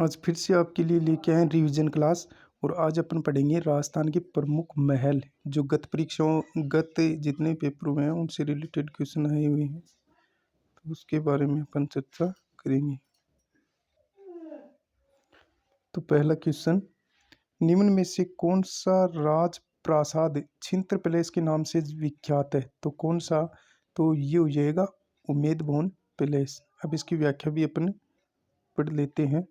आज फिर से आपके लिए लेके आए रिवीजन क्लास। और आज अपन पढ़ेंगे राजस्थान के प्रमुख महल, जो गत परीक्षाओं गत जितने पेपर हुए हैं उनसे रिलेटेड क्वेश्चन आए हुए हैं, तो उसके बारे में अपन चर्चा करेंगे। तो पहला क्वेश्चन, निम्न में से कौन सा राज प्रासाद छिंत्र पैलेस के नाम से विख्यात है? तो कौन सा? तो ये हो जाएगा उमेद भवन पैलेस। अब इसकी व्याख्या भी अपन पढ़ लेते हैं।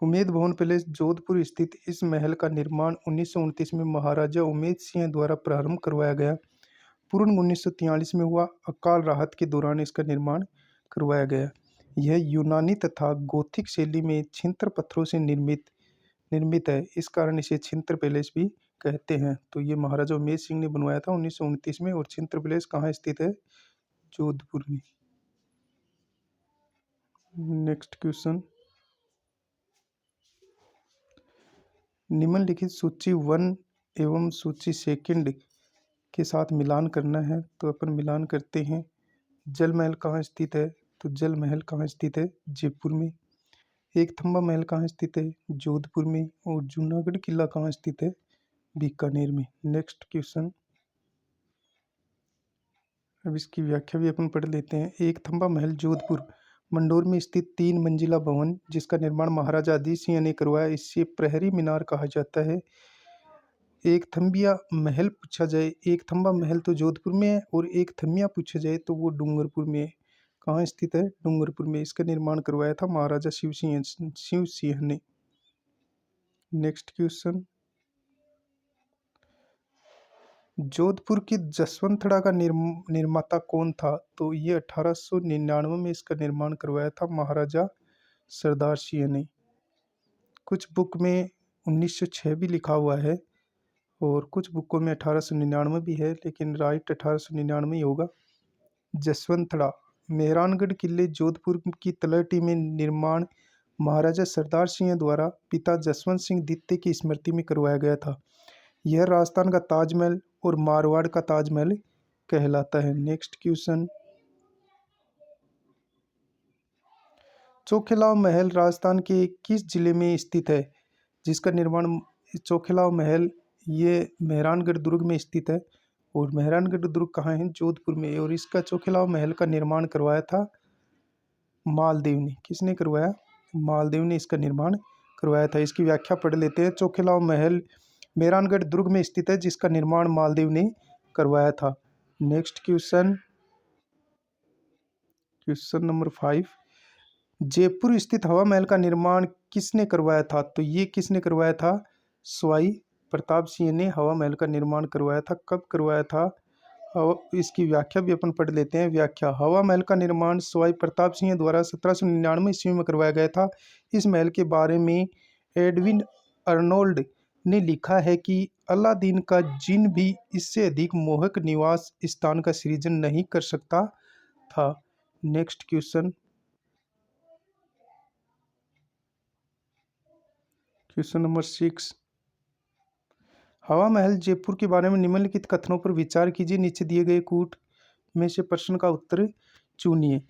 उमेद भवन पैलेस जोधपुर स्थित इस महल का निर्माण 1929 में महाराजा उमेद सिंह द्वारा प्रारंभ करवाया गया। पूर्ण 1943 में हुआ। अकाल राहत के दौरान इसका निर्माण करवाया गया। यह यूनानी तथा गोथिक शैली में छिंत्र पत्थरों से निर्मित है। इस कारण इसे छिंत्र पैलेस भी कहते हैं। तो ये महाराजा उमेद सिंह ने बनवाया था 1929 में। और छिंत्र पैलेस कहाँ स्थित है? जोधपुर में। नेक्स्ट क्वेश्चन, निम्नलिखित सूची 1 एवं सूची 2 के साथ मिलान करना है। तो अपन मिलान करते हैं। जल महल कहाँ स्थित है? तो जल महल कहाँ स्थित है? जयपुर में। एक थंबा महल कहाँ स्थित है? जोधपुर में। और जूनागढ़ किला कहाँ स्थित है? बीकानेर में। नेक्स्ट क्वेश्चन, अब इसकी व्याख्या भी अपन पढ़ लेते हैं। एक थंबा महल जोधपुर मंडोर में स्थित 3 मंजिला भवन, जिसका निर्माण महाराजा अजीत सिंह ने करवाया। इसे प्रहरी मीनार कहा जाता है। एक थंबिया महल पूछा जाए, एक थंबा महल तो जोधपुर में है, और एक थमिया पूछा जाए तो वो डूंगरपुर में है। कहाँ स्थित है? डूंगरपुर में। इसका निर्माण करवाया था महाराजा शिव सिंह ने। नेक्स्ट क्वेश्चन, जोधपुर की जसवंतड़ा का निर्माता कौन था? तो ये 1899 में इसका निर्माण करवाया था महाराजा सरदार सिंह ने। कुछ बुक में 1906 भी लिखा हुआ है, और कुछ बुकों में 1899 भी है, लेकिन राइट 1899 ही होगा। जसवंतड़ा मेहरानगढ़ किले जोधपुर की तलहटी में निर्माण महाराजा सरदार सिंह द्वारा पिता जसवंत सिंह द्वितीय की स्मृति में करवाया गया था। यह राजस्थान का ताजमहल और मारवाड़ का ताजमहल कहलाता है। नेक्स्ट क्वेश्चन, चोखेलाव महल राजस्थान के किस जिले में स्थित है? जिसका निर्माण चोखेलाव महल ये मेहरानगढ़ दुर्ग में स्थित है। और मेहरानगढ़ दुर्ग कहाँ है? जोधपुर में। और इसका चोखेलाव महल का निर्माण करवाया था मालदेव ने। किसने करवाया? मालदेव ने इसका निर्माण करवाया था। इसकी व्याख्या पढ़ लेते हैं। चोखेलाव महल मेहरानगढ़ दुर्ग में स्थित है, जिसका निर्माण मालदेव ने करवाया था। Next question, question number 5, Jaipur स्थित हवा महल का निर्माण किसने करवाया था? तो ये किसने करवाया था? सवाई प्रताप सिंह ने हवा महल का निर्माण करवाया था। कब करवाया था? इसकी व्याख्या भी अपन पढ़ लेते हैं। व्याख्या, हवा महल का निर्माण सवाई प्रताप सिंह द्वारा 1799 ईस्वी में करवाया गया था। इस महल के बारे में एडविन अर्नोल्ड ने लिखा है कि अलादीन का जिन भी इससे अधिक मोहक निवास स्थान का सृजन नहीं कर सकता था। नेक्स्ट क्वेश्चन, क्वेश्चन नंबर 6, हवा महल जयपुर के बारे में निम्नलिखित कथनों पर विचार कीजिए। नीचे दिए गए कूट में से प्रश्न का उत्तर चुनिए।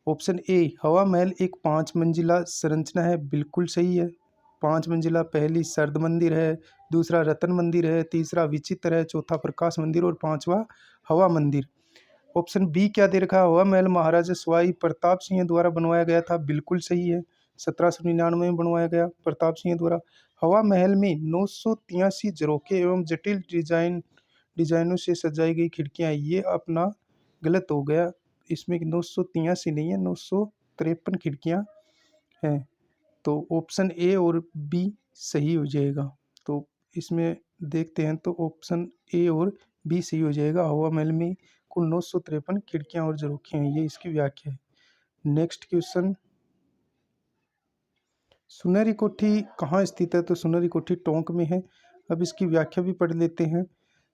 ऑप्शन ए, हवा महल एक 5 मंजिला संरचना है। बिल्कुल सही है। 5 मंजिला। पहली सर्द मंदिर है, दूसरा रतन मंदिर है, तीसरा विचित्र है, चौथा प्रकाश मंदिर और पांचवा हवा मंदिर। ऑप्शन बी क्या दे रखा है? हवा महल महाराजा सवाई प्रताप सिंह द्वारा बनवाया गया था। बिल्कुल सही है। 1799 में बनवाया गया प्रताप सिंह द्वारा। हवा महल में 983 झरोखे एवं जटिल डिजाइनों से सजाई गई खिड़कियां। ये अपना गलत हो गया। इसमें 983 नहीं है, 953 खिड़कियां हैं। तो ऑप्शन ए और बी सही हो जाएगा। तो इसमें देखते हैं, तो ऑप्शन ए और बी सही हो जाएगा। हवा महल में कुल 953 खिड़कियां और झरोखे हैं। ये इसकी व्याख्या है। नेक्स्ट क्वेश्चन, सुनहरी कोठी कहाँ स्थित है? तो सुनहरी कोठी टोंक में है। अब इसकी व्याख्या भी पढ़ लेते हैं।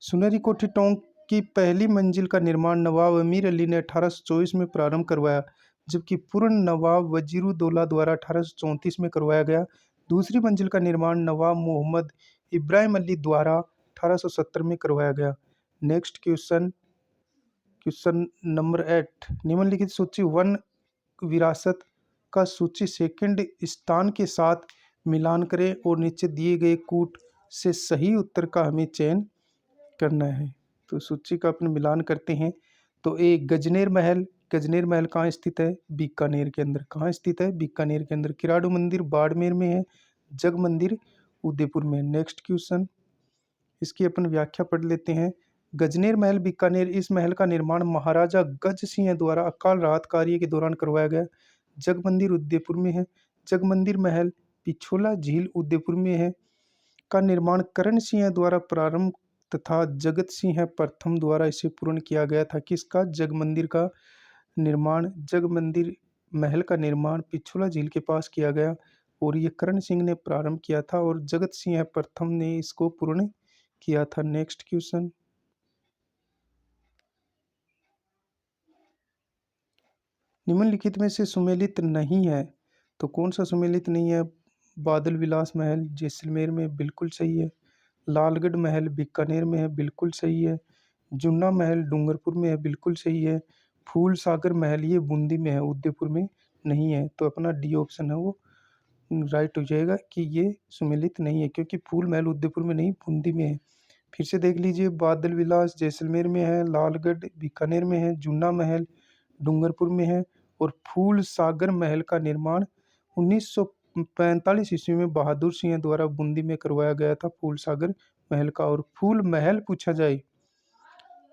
सुनहरी कोठी टोंक की पहली मंजिल का निर्माण नवाब अमीर अली ने 1824 में प्रारंभ करवाया, जबकि पूर्ण नवाब वजीरुद्दौला द्वारा 1834 में करवाया गया। दूसरी मंजिल का निर्माण नवाब मोहम्मद इब्राहिम अली द्वारा 1870 में करवाया गया। नेक्स्ट क्वेश्चन, क्वेश्चन नंबर 8, निम्नलिखित सूची वन विरासत का सूची सेकंड स्थान के साथ मिलान करें और नीचे दिए गए कूट से सही उत्तर का हमें चयन करना है। तो सूची का अपन मिलान करते हैं। तो ए गजनेर महल, गजनेर महल कहाँ स्थित है? बीकानेर के अंदर। कहाँ स्थित है? बीकानेर के अंदर। किराडू मंदिर बाड़मेर में है। जग मंदिर उदयपुर में। नेक्स्ट क्वेश्चन, इसकी अपन व्याख्या पढ़ लेते हैं। गजनेर महल बीकानेर, इस महल का निर्माण महाराजा गज सिंह द्वारा अकाल राहत कार्य के दौरान करवाया गया। जग मंदिर उदयपुर में है। जग मंदिर महल पिछोला झील उदयपुर में है। का निर्माण करण सिंह द्वारा प्रारंभ तथा जगत सिंह प्रथम द्वारा इसे पूर्ण किया गया था। किसका? जग मंदिर का निर्माण, जग मंदिर महल का निर्माण पिछोला झील के पास किया गया और ये करण सिंह ने प्रारंभ किया था और जगत सिंह प्रथम ने इसको पूर्ण किया था। नेक्स्ट क्वेश्चन, निम्नलिखित में से सुमेलित नहीं है, तो कौन सा सुमेलित नहीं है? बादल विलास महल जैसलमेर में, बिल्कुल सही है। लालगढ़ महल बीकानेर में है, बिल्कुल सही है। जुन्ना महल डूंगरपुर में है, बिल्कुल सही है। फूल सागर महल ये बूंदी में है, उदयपुर में नहीं है। तो अपना डी ऑप्शन है वो राइट हो जाएगा कि ये सुमेलित नहीं है, क्योंकि फूल महल उदयपुर में नहीं बूंदी में है। फिर से देख लीजिए, बादल विलास जैसलमेर में है, लालगढ़ बीकानेर में है, जुन्ना महल डूंगरपुर में है और फूल सागर महल का निर्माण 1945 ईस्वी में बहादुर सिंह द्वारा बूंदी में करवाया गया था, फूल सागर महल का। और फूल महल पूछा जाए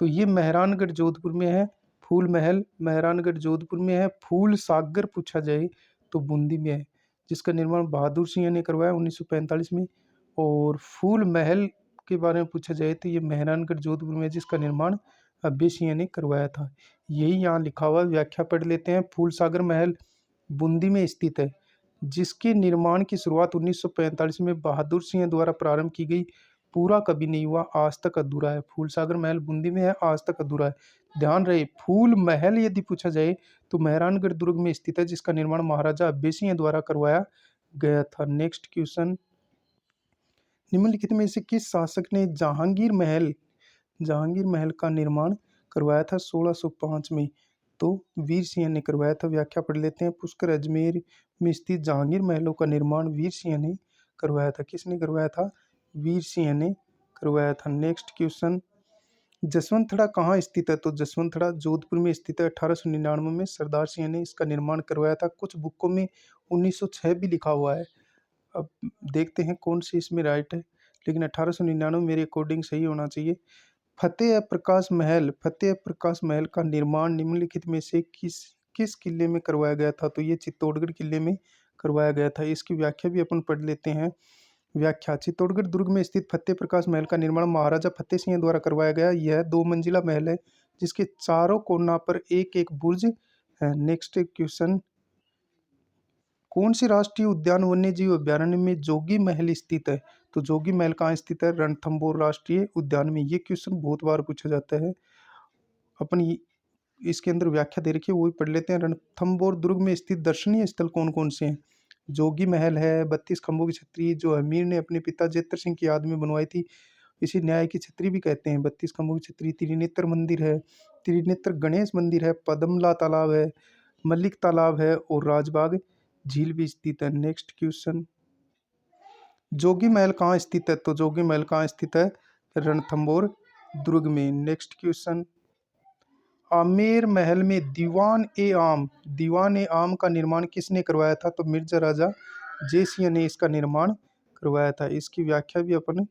तो ये मेहरानगढ़ जोधपुर में है। फूल महल मेहरानगढ़ जोधपुर में है। फूल सागर पूछा जाए तो बूंदी में है, जिसका निर्माण बहादुर सिंह ने करवाया 1945 में। और फूल महल के बारे में पूछा जाए तो ये मेहरानगढ़ जोधपुर में है, जिसका निर्माण अभय सिंह ने करवाया था। यही यहाँ लिखा हुआ, व्याख्या पढ़ लेते हैं। फूल सागर महल बूंदी में स्थित है, जिसके निर्माण की शुरुआत 1945 में बहादुर सिंह द्वारा प्रारंभ की गई, पूरा कभी नहीं हुआ, आज तक अधूरा है। फूल सागर महल बूंदी में है, आज तक अधूरा है। ध्यान रहे, फूल महल यदि पूछा जाए तो मेहरानगढ़ दुर्ग में स्थित है, जिसका निर्माण महाराजा अभय सिंह द्वारा करवाया गया था। नेक्स्ट क्वेश्चन, निम्नलिखित में से किस शासक ने जहांगीर महल का निर्माण करवाया था 1605 में? तो वीर सिंह ने करवाया था। व्याख्या पढ़ लेते हैं। पुष्कर अजमेर में स्थित जहांगीर महलों का निर्माण वीर सिंह ने करवाया था। किसने करवाया था? वीर सिंह ने करवाया था। नेक्स्ट क्वेश्चन, जसवंतड़ा कहाँ स्थित है? तो जसवंतड़ा जोधपुर में स्थित है। 1899 में सरदार सिंह ने इसका निर्माण करवाया था। कुछ बुकों में 1906 भी लिखा हुआ है, अब देखते हैं कौन सी इसमें राइट है, लेकिन 1899 मेरे अकॉर्डिंग सही होना चाहिए। फतेह प्रकाश महल का निर्माण निम्नलिखित में से किस किस किले में करवाया गया था? तो ये चित्तौड़गढ़ किले में करवाया गया था। इसकी व्याख्या भी अपन पढ़ लेते हैं। व्याख्या, चित्तौड़गढ़ दुर्ग में स्थित फतेह प्रकाश महल का निर्माण महाराजा फतेह सिंह द्वारा करवाया गया। यह 2 मंजिला महल है, जिसके चारों कोना पर एक एक बुर्ज है। नेक्स्ट क्वेश्चन, कौन सी राष्ट्रीय उद्यान वन्य जीव अभ्यारण्य में जोगी महल स्थित है? तो जोगी महल कहाँ स्थित है? रणथंभौर राष्ट्रीय उद्यान में। ये क्वेश्चन बहुत बार पूछा जाता है। अपन इसके अंदर व्याख्या दे रखी है, वो भी पढ़ लेते हैं। रणथंभौर दुर्ग में स्थित दर्शनीय स्थल कौन कौन से हैं? जोगी महल है, 32 खंभों की छतरी जो अमीर ने अपने पिता जेतर सिंह की याद में बनवाई थी, इसी न्याय की छतरी भी कहते हैं। 32 खंभों की छतरी, त्रिनेत्र मंदिर है, त्रिनेत्र गणेश मंदिर है, पद्मला तालाब है, मल्लिक तालाब है और राजबाग झील भी स्थित है। नेक्स्ट क्वेश्चन, जोगी महल कहाँ स्थित है? तो जोगी महल कहाँ स्थित है? रणथंभौर दुर्ग में। नेक्स्ट क्वेश्चन, आमेर महल में दीवान ए आम का निर्माण किसने करवाया था? तो मिर्जा राजा जयसिंह ने इसका निर्माण करवाया था। इसकी व्याख्या भी अपन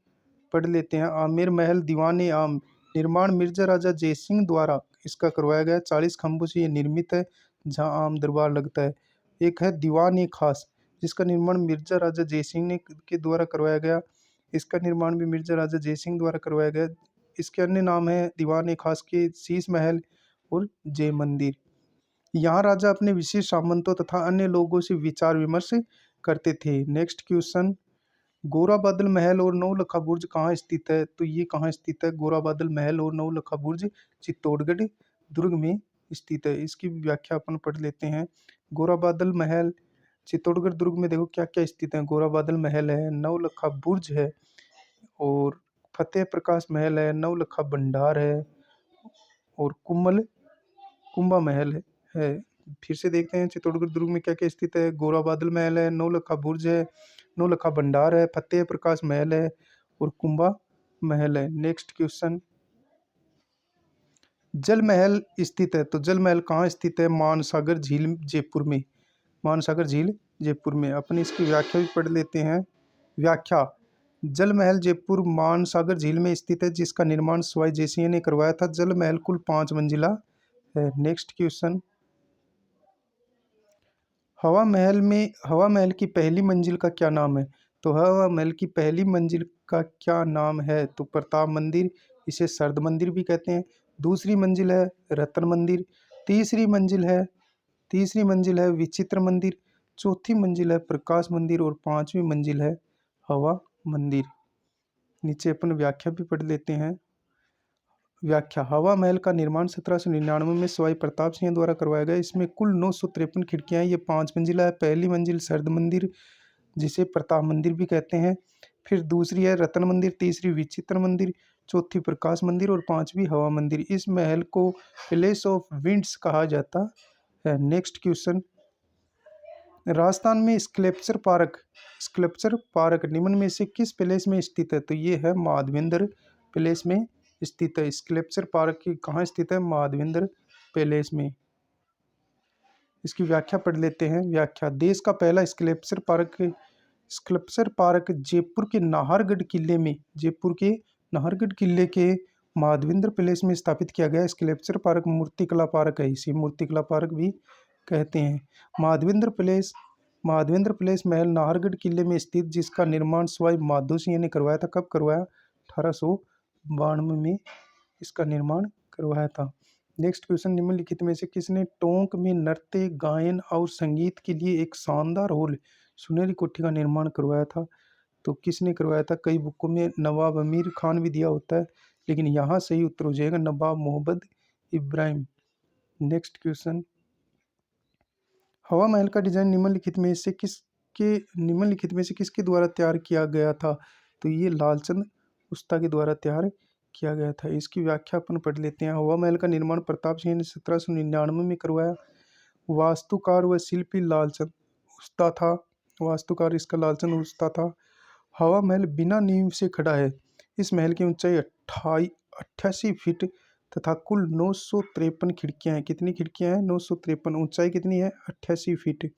पढ़ लेते हैं। आमेर महल दीवान ए आम निर्माण मिर्जा राजा जयसिंह द्वारा इसका करवाया गया। 40 खंभों से ये निर्मित है, जहाँ आम दरबार लगता है। एक है दीवान ए खास, जिसका निर्माण मिर्जा राजा जयसिंह ने के द्वारा करवाया गया। इसका निर्माण भी मिर्जा राजा जयसिंह द्वारा करवाया गया। इसके अन्य नाम है दीवान ए खास के शीश महल और जय मंदिर। यहाँ राजा अपने विशेष सामंतों तथा अन्य लोगों से विचार विमर्श करते थे। नेक्स्ट क्वेश्चन, गोरा बादल महल और नौलखा बुर्ज कहाँ स्थित है? तो ये कहाँ स्थित है? गोरा बादल महल और नौलखा बुर्ज चित्तौड़गढ़ दुर्ग में स्थित है। इसकी व्याख्या अपन पढ़ लेते हैं। गोरा बादल महल चित्तौड़गढ़ दुर्ग में देखो क्या क्या स्थित है। गोरा बादल महल है, नौलखा बुर्ज है और फतेह प्रकाश महल है, नौलखा भंडार है और कुंभा महल है। फिर से देखते हैं चित्तौड़गढ़ दुर्ग में क्या क्या स्थित है। गोरा बादल महल है, नौलखा बुर्ज है, नौलखा भंडार है, फतेह प्रकाश महल है और कुंभा महल है। नेक्स्ट क्वेश्चन, जल महल स्थित है, तो जल महल कहाँ स्थित है? मानसागर झील जयपुर में, मानसागर झील जयपुर में। अपन इसकी व्याख्या भी पढ़ लेते हैं। व्याख्या, जल महल जयपुर मानसागर झील में स्थित है, जिसका निर्माण सवाई जयसिंह ने करवाया था। जल महल कुल 5 मंजिला है। नेक्स्ट क्वेश्चन, हवा महल की पहली मंजिल का क्या नाम है? तो हवा महल की पहली मंजिल का क्या नाम है? तो प्रताप मंदिर, इसे सरद मंदिर भी कहते हैं। दूसरी मंजिल है रतन मंदिर, तीसरी मंजिल है विचित्र मंदिर, चौथी मंजिल है प्रकाश मंदिर और 5वीं मंजिल है हवा मंदिर। नीचे अपन व्याख्या भी पढ़ लेते हैं। व्याख्या, हवा महल का निर्माण 1799 में सवाई प्रताप सिंह द्वारा करवाया गया। इसमें कुल 953 खिड़कियां हैं। ये 5 मंजिला है। पहली मंजिल सरद मंदिर, जिसे प्रताप मंदिर भी कहते हैं। फिर दूसरी है रतन मंदिर, तीसरी विचित्र मंदिर, चौथी प्रकाश मंदिर और 5वीं हवा मंदिर। इस महल को पैलेस ऑफ विंड्स कहा जाता है। नेक्स्ट क्वेश्चन, राजस्थान में स्कल्पचर पार्क निम्न में से किस पैलेस में स्थित है? तो ये है माधवेंद्र पैलेस में स्थित है। स्कल्पचर पार्क कहाँ स्थित है? माधवेंद्र पैलेस में। इसकी व्याख्या पढ़ लेते हैं। व्याख्या, देश का पहला स्कल्पचर पार्क जयपुर के नाहरगढ़ किले के माधवेंद्र पैलेस में स्थापित किया गया। स्कल्पचर पार्क मूर्तिकला पार्क है, इसे मूर्तिकला पार्क भी कहते हैं। माधवेंद्र पैलेस महल नाहरगढ़ किले में स्थित, जिसका निर्माण सवाई माधो सिंह ने करवाया था। कब करवाया? 1892 में इसका निर्माण करवाया था। नेक्स्ट क्वेश्चन, निम्नलिखित में से किसने टोंक में नृत्य, गायन और संगीत के लिए एक शानदार हॉल सुनहरी कोठी का निर्माण करवाया था? तो किसने करवाया था? कई बुकों में नवाब अमीर खान भी दिया होता है, लेकिन यहाँ सही उत्तर हो जाएगा नवाब मोहम्मद इब्राहिम। नेक्स्ट क्वेश्चन, हवा महल का डिजाइन निम्नलिखित में से किसके द्वारा तैयार किया गया था? तो ये लालचंद उस्ता के द्वारा तैयार किया गया था। इसकी व्याख्या अपन पढ़ लेते हैं। हवा महल का निर्माण प्रताप सिंह ने 1799 में करवाया। वास्तुकार व शिल्पी लालचंद उस्ता था। वास्तुकार इसका लालचंद उस्ता था। हवा महल बिना नींव से खड़ा है। इस महल की ऊंचाई 88 फीट तथा कुल 953 खिड़कियां हैं। कितनी खिड़कियां हैं? 953। ऊंचाई कितनी है? 88 फीट।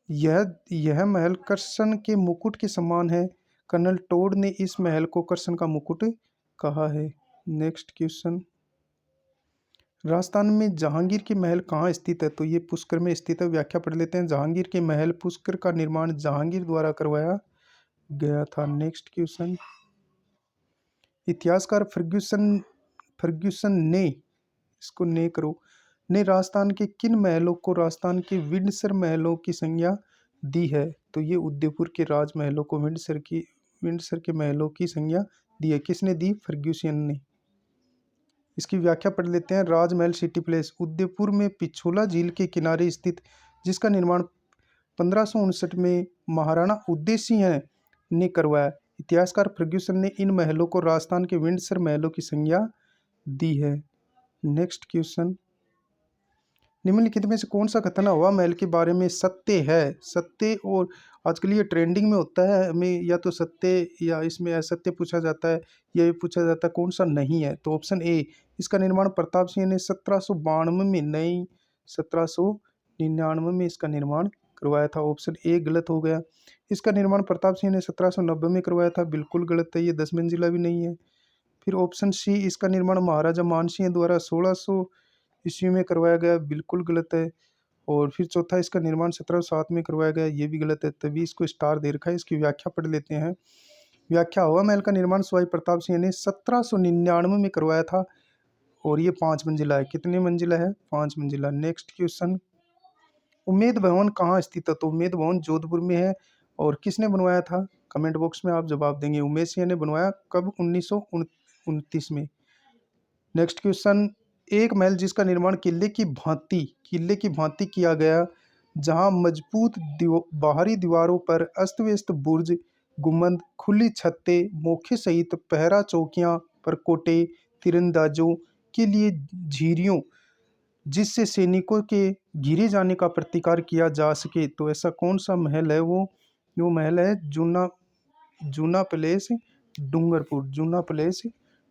यह महल कर्सन के मुकुट के समान है। कर्नल टोड ने इस महल को कर्सन का मुकुट कहा है। नेक्स्ट क्वेश्चन, राजस्थान में जहांगीर के महल कहाँ स्थित है? तो ये पुष्कर में स्थित है। व्याख्या पढ़ लेते हैं। जहांगीर के महल पुष्कर का निर्माण जहांगीर द्वारा करवाया गया था। नेक्स्ट क्वेश्चन, इतिहासकार फर्ग्यूसन ने राजस्थान के किन महलों को राजस्थान के विंडसर महलों की संज्ञा दी है? तो ये उदयपुर के राजमहलों को विंडसर के महलों की संज्ञा दी है। किसने दी? फर्ग्यूसन ने। इसकी व्याख्या पढ़ लेते हैं। राजमहल सिटी प्लेस उदयपुर में पिछोला झील के किनारे स्थित, जिसका निर्माण 1559 में महाराणा उदय सिंह ने करवाया। इतिहासकार फर्ग्यूसन ने इन महलों को राजस्थान के विंडसर महलों की संज्ञा दी है। नेक्स्ट क्वेश्चन, निम्नलिखित में से कौन सा कथन हवा महल के बारे में सत्य है? सत्य, और आजकल ये ट्रेंडिंग में होता है, हमें या तो सत्य या इसमें असत्य पूछा जाता है, या ये पूछा जाता है कौन सा नहीं है। तो ऑप्शन ए, इसका निर्माण प्रताप सिंह ने 1792 में, नहीं 1799 में इसका निर्माण करवाया था। ऑप्शन ए गलत हो गया। इसका निर्माण प्रताप सिंह ने 1790 में करवाया था, बिल्कुल गलत है, ये 10 मंजिला भी नहीं है। फिर ऑप्शन सी, इसका निर्माण महाराजा मानसिंह द्वारा 1600 ईस्वी में करवाया गया, बिल्कुल गलत है। और फिर चौथा, इसका निर्माण 1707 में करवाया गया, ये भी गलत है, तभी इसको स्टार दे रखा है। इसकी व्याख्या पढ़ लेते हैं। व्याख्या, हवा महल का निर्माण सवाई प्रताप सिंह ने 1799 में करवाया था और ये 5 मंजिला है। कितनी मंजिला है? 5 मंजिला। नेक्स्ट क्वेश्चन, उम्मेद भवन कहाँ स्थित है? तो उम्मेद भवन जोधपुर में है। और किसने बनवाया था? कमेंट बॉक्स में आप जवाब देंगे। उमेश सिंह ने बनवाया। कब? 1929 में। नेक्स्ट क्वेश्चन, एक महल जिसका निर्माण किले की भांति किया गया, जहां मजबूत बाहरी दीवारों पर अस्त व्यस्त बुर्ज, गुंबद, खुली छतें, मोखे सहित पहरा चौकियां पर कोटे, तीरंदाजों के लिए झीरियों जिससे सैनिकों के घिरे जाने का प्रतिकार किया जा सके। तो ऐसा कौन सा महल है? वो महल है जूना पैलेस डूंगरपुर, जूना पैलेस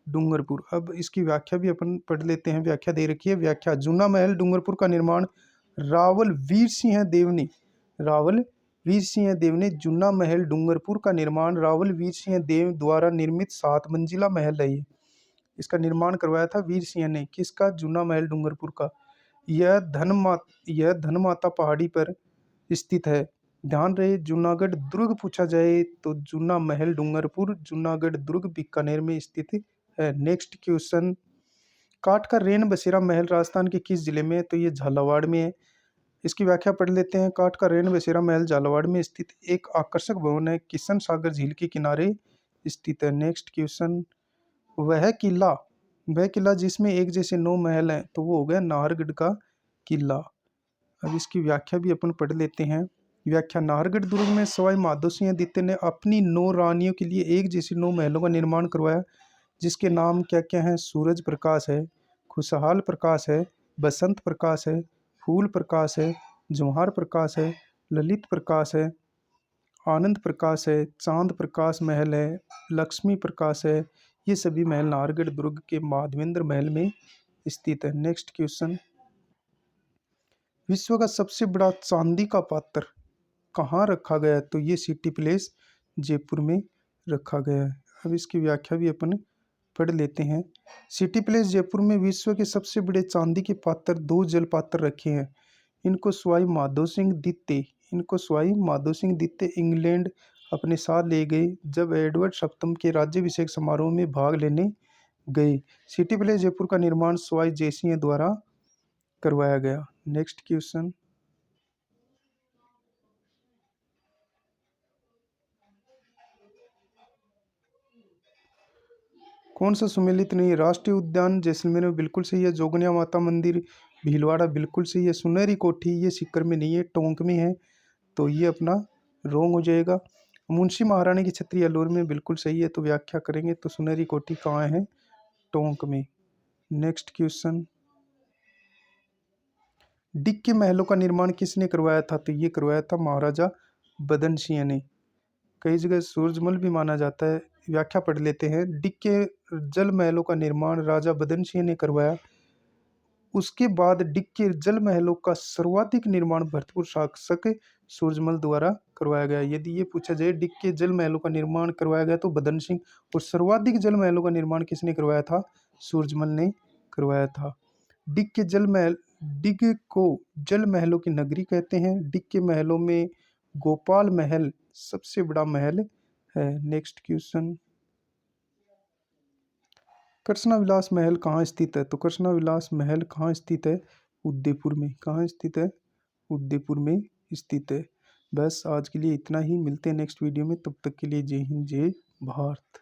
डूंगरपुर। अब इसकी व्याख्या भी अपन पढ़ लेते हैं। व्याख्या दे रखी है। व्याख्या: जूना महल डूंगरपुर का निर्माण रावल वीर सिंह देव ने जूना महल डूंगरपुर का निर्माण रावल वीर सिंह देव द्वारा निर्मित 7 मंजिला महल है। इसका निर्माण करवाया था वीर सिंह ने। किसका? जूना महल डूंगरपुर का। यह धनमाता पहाड़ी पर स्थित है। ध्यान रहे, जूनागढ़ दुर्ग पूछा जाए तो जूना महल डूंगरपुर, जूनागढ़ दुर्ग बीकानेर में स्थित है। नेक्स्ट क्वेश्चन: काठ का रेन बसेरा महल राजस्थान के किस जिले में है? तो ये झालावाड़ में है। इसकी व्याख्या पढ़ लेते हैं। काठ का रेन बसेरा महल झालावाड़ में स्थित एक आकर्षक भवन है, किशन सागर झील के किनारे स्थित है। नेक्स्ट क्वेश्चन: वह किला जिसमें एक जैसे 9 महल हैं, तो वो हो गया नाहरगढ़ का किला। अब इसकी व्याख्या भी अपन पढ़ लेते हैं। व्याख्या: नाहरगढ़ दुर्ग में सवाई माधो सिंह द्वितीय ने अपनी 9 रानियों के लिए एक जैसे 9 महलों का निर्माण करवाया, जिसके नाम क्या क्या हैं? सूरज प्रकाश है, खुशहाल प्रकाश है, बसंत प्रकाश है, फूल प्रकाश है, जौहर प्रकाश है, ललित प्रकाश है, आनंद प्रकाश है, चांद प्रकाश महल है, लक्ष्मी प्रकाश है। ये सभी महल नाहरगढ़ दुर्ग के माधवेंद्र महल में स्थित है। नेक्स्ट क्वेश्चन: विश्व का सबसे बड़ा चांदी का पात्र कहाँ रखा गया है? तो ये सिटी प्लेस जयपुर में रखा गया है। अब इसकी व्याख्या भी अपन पढ़ लेते हैं। सिटी प्लेस जयपुर में विश्व के सबसे बड़े चांदी के पात्र 2 जल पात्र रखे हैं। इनको सवाई माधो सिंह द्वितीय इंग्लैंड अपने साथ ले गए जब एडवर्ड सप्तम के राज्याभिषेक समारोह में भाग लेने गए। सिटी प्लेस जयपुर का निर्माण सवाई जयसिंह द्वारा करवाया गया। नेक्स्ट क्वेश्चन: कौन सा सुमेलित नहीं है? राष्ट्रीय उद्यान जैसलमेर में बिल्कुल सही है। जोगनिया माता मंदिर भीलवाड़ा बिल्कुल सही है। सुनहरी कोठी ये सीकर में नहीं है, टोंक में है, तो ये अपना रोंग हो जाएगा। मुंशी महारानी की छतरी अलवर में बिल्कुल सही है। तो व्याख्या करेंगे तो सुनहरी कोठी कहाँ है? टोंक में। नेक्स्ट क्वेश्चन: डिग के महलों का निर्माण किसने करवाया था? तो ये करवाया था महाराजा बदन सिंह ने। कई जगह सूरजमल भी माना जाता है। व्याख्या पढ़ लेते हैं। डिग के जल महलों का निर्माण राजा बदन सिंह ने करवाया। उसके बाद डिग के जल महलों का सर्वाधिक निर्माण भरतपुर शासक सूरजमल द्वारा करवाया गया। यदि ये पूछा जाए डिग के जल महलों का निर्माण करवाया गया तो बदन सिंह, और सर्वाधिक जल महलों का निर्माण किसने करवाया था? सूरजमल ने करवाया था। डिग को जल महलों की नगरी कहते हैं। डिग के महलों में गोपाल महल सबसे बड़ा महल है। नेक्स्ट क्वेश्चन: कृष्णा विलास महल कहाँ स्थित है? तो कृष्णा विलास महल कहाँ स्थित है? उदयपुर में। कहाँ स्थित है? उदयपुर में स्थित है। बस आज के लिए इतना ही। मिलते हैं नेक्स्ट वीडियो में। तब तक के लिए जय हिंद, जय भारत।